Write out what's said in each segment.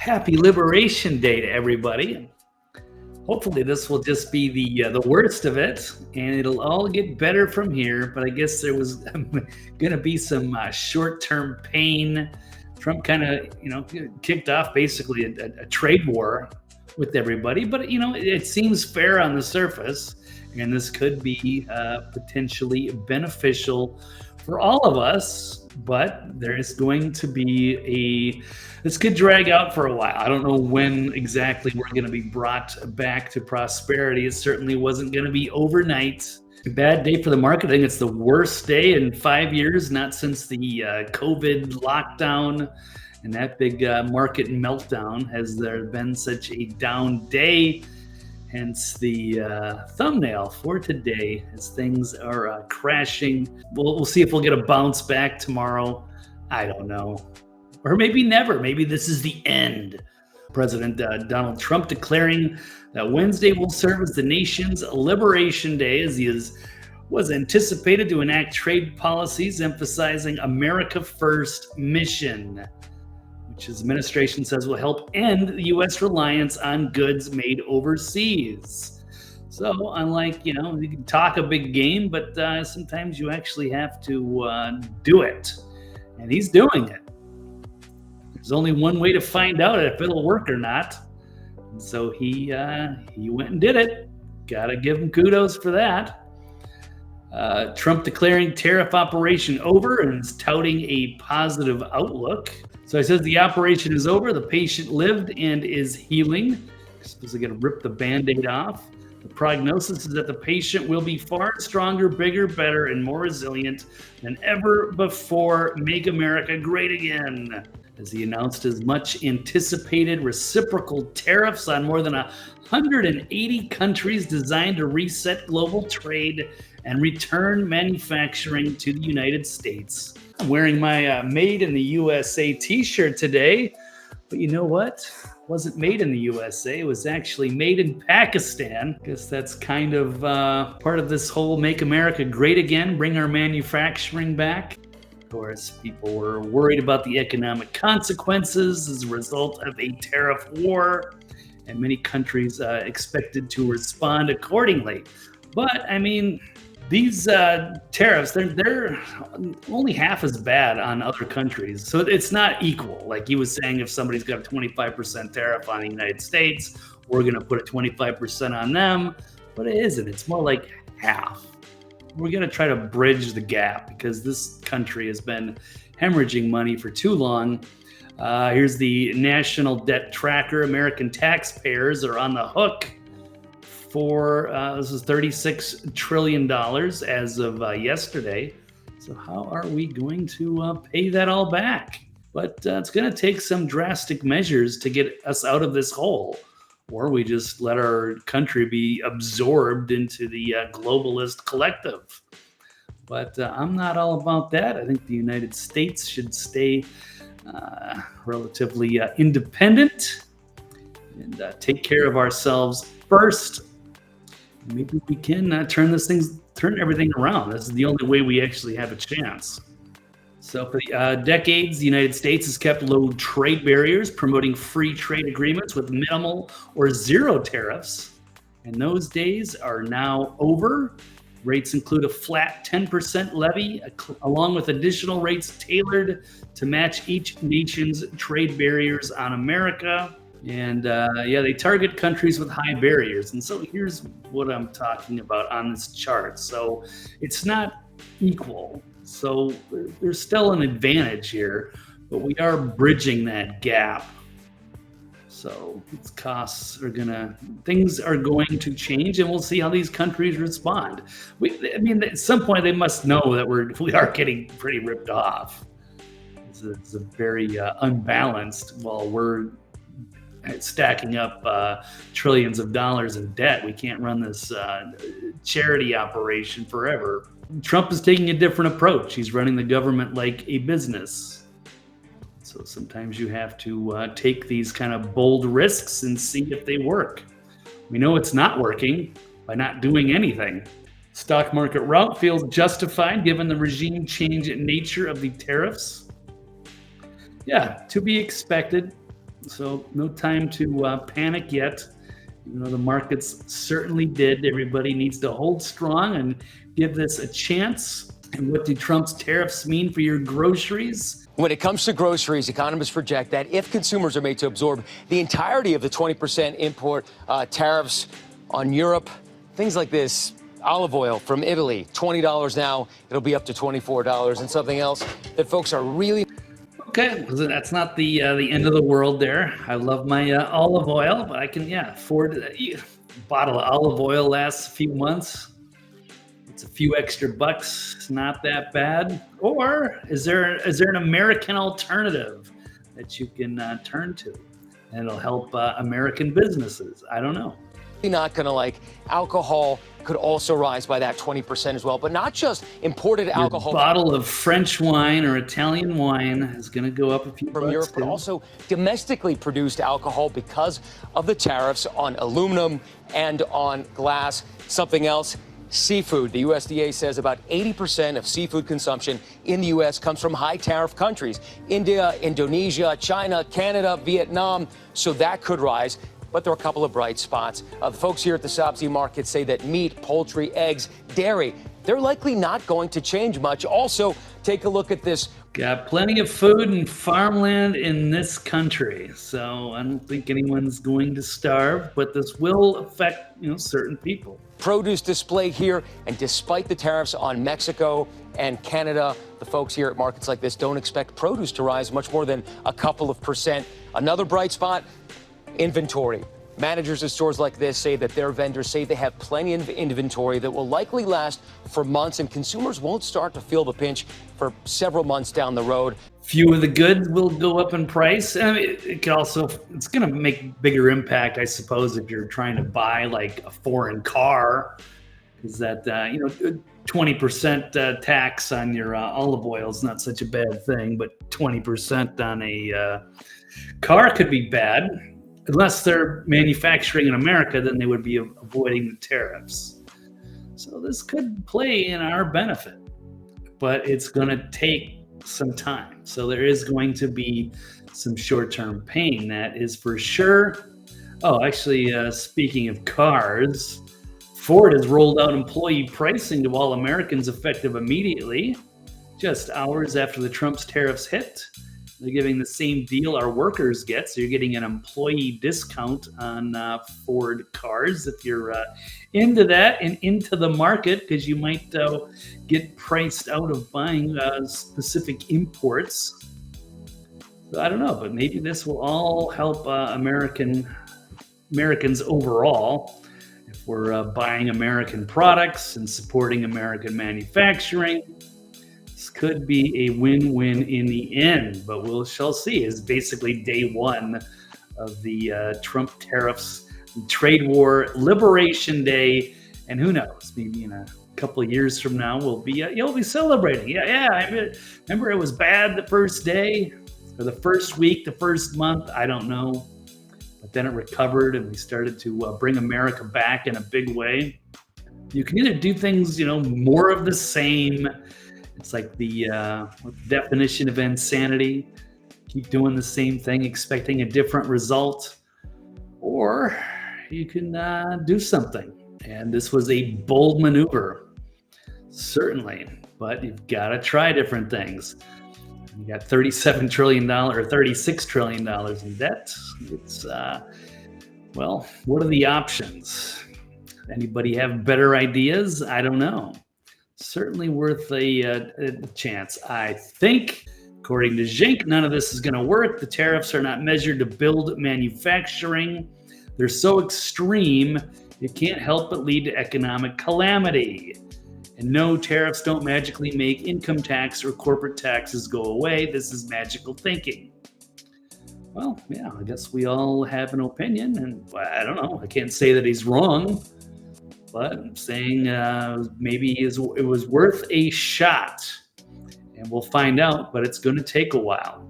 Happy Liberation Day to everybody. Hopefully, this will just be the worst of it, and it'll all get better from here. But I guess there was going to be some short-term pain. Trump kind of, kicked off basically a trade war with everybody. But it seems fair on the surface, and this could be potentially beneficial for all of us. But there's going to be this could drag out for a while. I don't know when exactly we're going to be brought back to prosperity. It certainly wasn't going to be overnight. A bad day for the market. I think it's the worst day in 5 years, not since the COVID lockdown and that big market meltdown has there been such a down day. Hence the thumbnail for today as things are crashing. We'll see if we'll get a bounce back tomorrow. I don't know. Or maybe never. Maybe this is the end. President Donald Trump declaring that Wednesday will serve as the nation's Liberation Day as he was anticipated to enact trade policies emphasizing America First mission, which his administration says will help end the U.S. reliance on goods made overseas. So unlike, you can talk a big game, but sometimes you actually have to do it. And he's doing it. There's only one way to find out if it'll work or not. And so he went and did it. Gotta give him kudos for that. Trump declaring tariff operation over and is touting a positive outlook. So he says the operation is over, the patient lived and is healing. Supposed to get to rip the Band-Aid off. The prognosis is that the patient will be far stronger, bigger, better, and more resilient than ever before. Make America great again. As he announced his much anticipated reciprocal tariffs on more than 180 countries designed to reset global trade and return manufacturing to the United States. I'm wearing my Made in the USA t-shirt today, but you know what? It wasn't made in the USA. It was actually made in Pakistan. I guess that's kind of part of this whole Make America Great Again, bring our manufacturing back. Of course, people were worried about the economic consequences as a result of a tariff war, and many countries expected to respond accordingly. But, these tariffs, they're only half as bad on other countries. So it's not equal. Like he was saying, if somebody's got a 25% tariff on the United States, we're going to put a 25% on them. But it isn't. It's more like half. We're going to try to bridge the gap because this country has been hemorrhaging money for too long. Here's the National Debt Tracker. American taxpayers are on the hook for this is $36 trillion as of yesterday. So how are we going to pay that all back? But it's going to take some drastic measures to get us out of this hole, or we just let our country be absorbed into the globalist collective. But I'm not all about that. I think the United States should stay relatively independent and take care of ourselves first. Maybe we can turn everything around. This is the only way we actually have a chance. So for decades, the United States has kept low trade barriers, promoting free trade agreements with minimal or zero tariffs. And those days are now over. Rates include a flat 10% levy, along with additional rates tailored to match each nation's trade barriers on America. And they target countries with high barriers. And so here's what I'm talking about on this chart. So it's not equal. So there's still an advantage here, but we are bridging that gap. So things are going to change, and we'll see how these countries respond. At some point they must know that we are getting pretty ripped off. It's a very unbalanced while we're stacking up trillions of dollars in debt. We can't run this charity operation forever. Trump is taking a different approach. He's running the government like a business. So sometimes you have to take these kind of bold risks and see if they work. We know it's not working by not doing anything. Stock market rout feels justified given the regime change nature of the tariffs. Yeah, to be expected. So no time to panic yet. The markets certainly did. Everybody needs to hold strong and give this a chance. And what do Trump's tariffs mean for your groceries? When it comes to groceries, economists project that if consumers are made to absorb the entirety of the 20% import tariffs on Europe, things like this, olive oil from Italy, $20 now, it'll be up to $24. And something else that folks are really... Okay, that's not the end of the world there. I love my olive oil, but I can, afford a bottle of olive oil lasts a few months. It's a few extra bucks. It's not that bad. Or is there an American alternative that you can turn to? And it'll help American businesses. I don't know. Not going to like. Alcohol could also rise by that 20% as well, but not just imported alcohol. A bottle of French wine or Italian wine is going to go up a few from bucks Europe, too. But also domestically produced alcohol because of the tariffs on aluminum and on glass. Something else, seafood. The USDA says about 80% of seafood consumption in the U.S. comes from high tariff countries: India, Indonesia, China, Canada, Vietnam. So that could rise. But there are a couple of bright spots. The folks here at the Sabzi market say that meat, poultry, eggs, dairy, they're likely not going to change much. Also, take a look at this. Got plenty of food and farmland in this country, so I don't think anyone's going to starve, but this will affect, certain people. Produce display here, and despite the tariffs on Mexico and Canada, the folks here at markets like this don't expect produce to rise much more than a couple of percent. Another bright spot, inventory. Managers of stores like this say that their vendors say they have plenty of inventory that will likely last for months, and consumers won't start to feel the pinch for several months down the road. Few of the goods will go up in price. I mean, it's going to make bigger impact, I suppose, if you're trying to buy like a foreign car, is that 20% tax on your olive oil is not such a bad thing, but 20% on a car could be bad. Unless they're manufacturing in America, then they would be avoiding the tariffs. So this could play in our benefit, but it's going to take some time. So there is going to be some short-term pain, that is for sure. Oh, actually, speaking of cars, Ford has rolled out employee pricing to all Americans effective immediately, just hours after the Trump's tariffs hit. They're giving the same deal our workers get. So you're getting an employee discount on Ford cars if you're into that and into the market, because you might get priced out of buying specific imports. So I don't know, but maybe this will all help Americans overall. If we're buying American products and supporting American manufacturing, could be a win-win in the end, but we shall see. Is basically day one of the Trump tariffs, trade war, liberation day, and who knows? Maybe in a couple of years from now, you'll be celebrating. I remember it was bad the first day, or the first week, the first month. I don't know, but then it recovered, and we started to bring America back in a big way. You can either do things, more of the same. It's like the definition of insanity. Keep doing the same thing, expecting a different result. Or you can do something. And this was a bold maneuver, certainly. But you've got to try different things. You got $37 trillion or $36 trillion in debt. It's, what are the options? Anybody have better ideas? I don't know. Certainly worth a chance. I think, according to Zink, none of this is going to work. The tariffs are not measured to build manufacturing. They're so extreme, it can't help but lead to economic calamity. And no, tariffs don't magically make income tax or corporate taxes go away. This is magical thinking. Well, yeah, I guess we all have an opinion, and I don't know. I can't say that he's wrong. But I'm saying maybe it was worth a shot, and we'll find out. But it's going to take a while.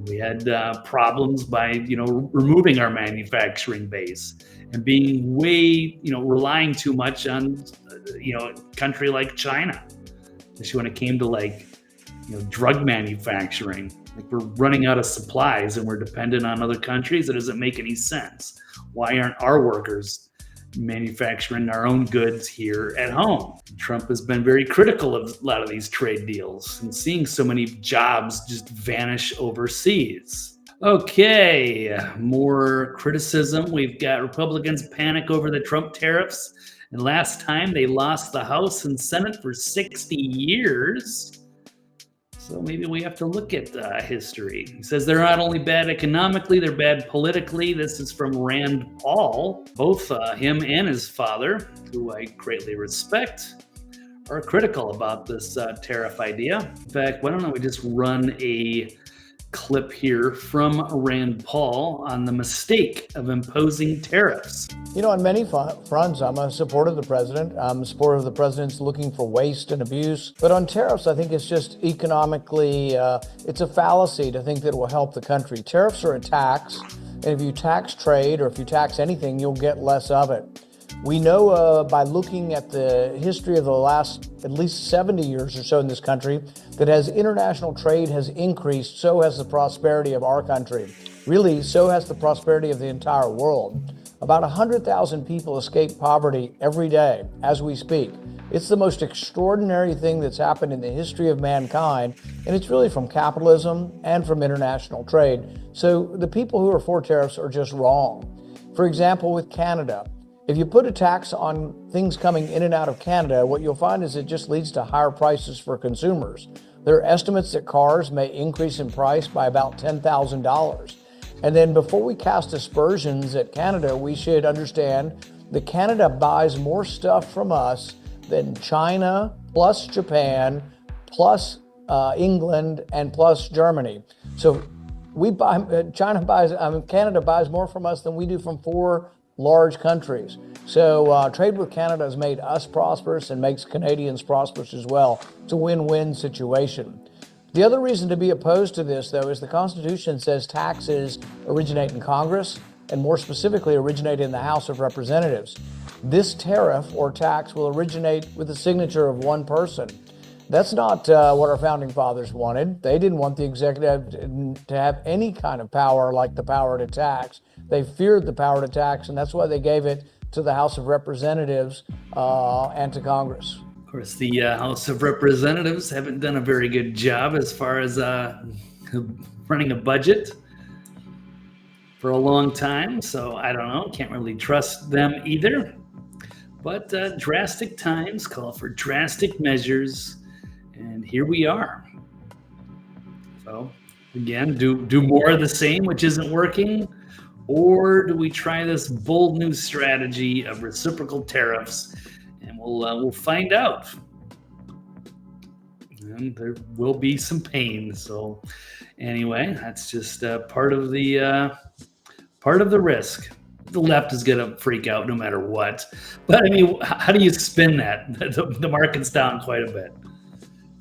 We had problems by removing our manufacturing base and being way relying too much on a country like China, especially when it came to like drug manufacturing. Like, we're running out of supplies and we're dependent on other countries. It doesn't make any sense. Why aren't our workers manufacturing our own goods here at home? Trump has been very critical of a lot of these trade deals and seeing so many jobs just vanish overseas. Okay, more criticism. We've got Republicans panic over the Trump tariffs. And last time they lost the House and Senate for 60 years. So maybe we have to look at history. He says they're not only bad economically, they're bad politically. This is from Rand Paul. Both him and his father, who I greatly respect, are critical about this tariff idea. In fact, why don't we just run a clip here from Rand Paul on the mistake of imposing tariffs. On many fronts, I'm a supporter of the president. I'm a supporter of the president's looking for waste and abuse. But on tariffs, I think it's just economically, it's a fallacy to think that it will help the country. Tariffs are a tax, and if you tax trade or if you tax anything, you'll get less of it. We know by looking at the history of the last at least 70 years or so in this country that as international trade has increased, so has the prosperity of our country. Really, so has the prosperity of the entire world. About 100,000 people escape poverty every day as we speak. It's the most extraordinary thing that's happened in the history of mankind, and it's really from capitalism and from international trade. So the people who are for tariffs are just wrong. For example, with Canada, if you put a tax on things coming in and out of Canada, what you'll find is it just leads to higher prices for consumers. There are estimates that cars may increase in price by about $10,000. And then before we cast aspersions at Canada, we should understand that Canada buys more stuff from us than China, plus Japan, plus England, and plus Germany. So Canada buys more from us than we do from 4 large countries. So trade with Canada has made us prosperous and makes Canadians prosperous as well. It's a win-win situation. The other reason to be opposed to this, though, is the Constitution says taxes originate in Congress and more specifically originate in the House of Representatives. This tariff or tax will originate with the signature of one person. That's not what our founding fathers wanted. They didn't want the executive to have any kind of power like the power to tax. They feared the power to tax, and that's why they gave it to the House of Representatives and to Congress. Of course, the House of Representatives haven't done a very good job as far as running a budget for a long time, so I don't know, can't really trust them either. But drastic times call for drastic measures, and here we are. So again, do more of the same, which isn't working, or do we try this bold new strategy of reciprocal tariffs? And we'll find out. And there will be some pain. So anyway, that's just part of the risk. The left is going to freak out no matter what. But I mean, how do you spin that? The market's down quite a bit.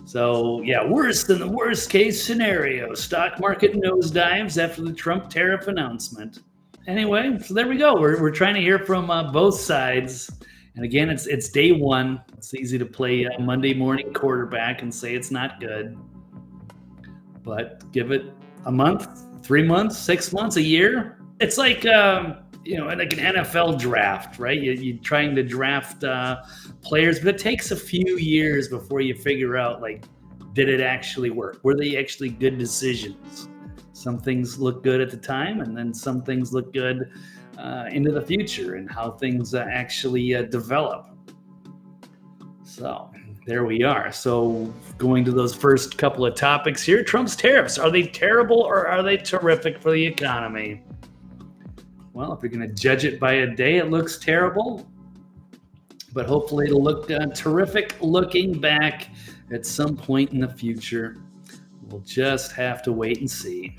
So yeah, worse than the worst case scenario. Stock market nosedives after the Trump tariff announcement. Anyway, so there we go. We're trying to hear from both sides. And again, it's day one. It's easy to play a Monday morning quarterback and say it's not good. But give it a month, 3 months, 6 months, a year. It's like, like an NFL draft, right? You're trying to draft players, but it takes a few years before you figure out, like, did it actually work? Were they actually good decisions? Some things look good at the time, and then some things look good into the future and how things actually develop. So there we are. So going to those first couple of topics here, Trump's tariffs, are they terrible or are they terrific for the economy? Well, if you're going to judge it by a day, it looks terrible, but hopefully it'll look terrific looking back at some point in the future. We'll just have to wait and see.